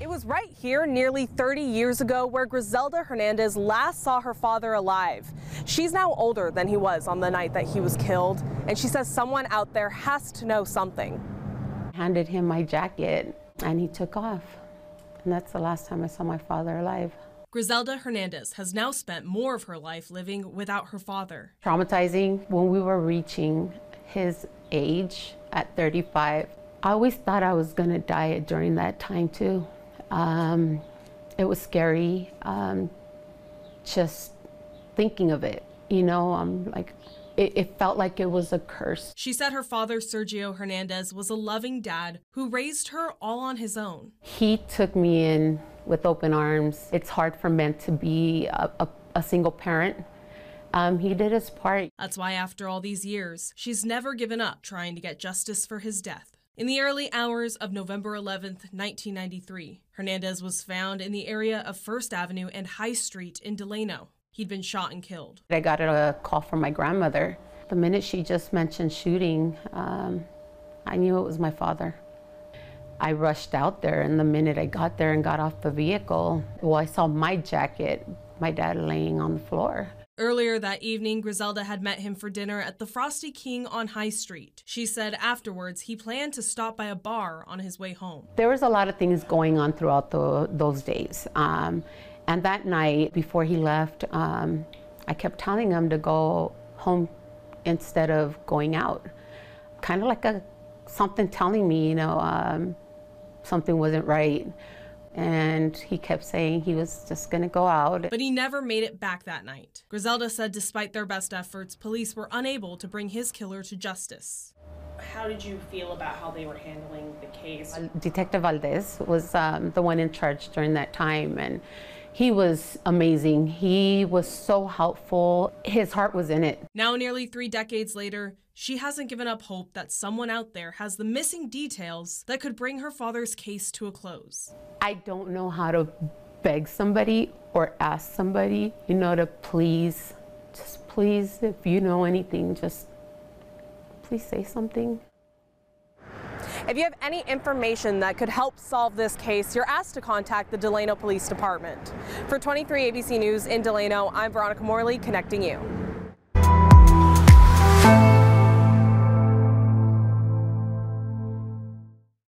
It was right here nearly 30 years ago where Giselda Hernandez last saw her father alive. She's now older than he was on the night that he was killed, and she says someone out there has to know something. I handed him my jacket and he took off. And that's the last time I saw my father alive. Giselda Hernandez has now spent more of her life living without her father. Traumatizing. When we were reaching his age at 35, I always thought I was going to die during that time too. It was scary, just thinking of it, you know, it felt like it was a curse. She said her father, Sergio Hernandez, was a loving dad who raised her all on his own. He took me in with open arms. It's hard for men to be a single parent. He did his part. That's why after all these years, she's never given up trying to get justice for his death. In the early hours of November 11th, 1993, Hernandez was found in the area of 1st Avenue and High Street in Delano. He'd been shot and killed. I got a call from my grandmother. The minute she just mentioned shooting, I knew it was my father. I rushed out there, and the minute I got there and got off the vehicle, well, I saw my jacket, my dad laying on the floor. Earlier that evening, Giselda had met him for dinner at the Frosty King on High Street. She said afterwards he planned to stop by a bar on his way home. There was a lot of things going on throughout those days. And that night, before he left, I kept telling him to go home instead of going out. Kind of like something telling me, you know, something wasn't right. And he kept saying he was just going to go out. But he never made it back that night. Giselda said despite their best efforts, police were unable to bring his killer to justice. How did you feel about how they were handling the case? Detective Valdez was the one in charge during that time, and he was amazing. He was so helpful. His heart was in it. Now, nearly 3 decades later, she hasn't given up hope that someone out there has the missing details that could bring her father's case to a close. I don't know how to beg somebody or ask somebody, you know, to please, just please, if you know anything, just please say something. If you have any information that could help solve this case, you're asked to contact the Delano Police Department. For 23 ABC News in Delano, I'm Veronica Morley, connecting you.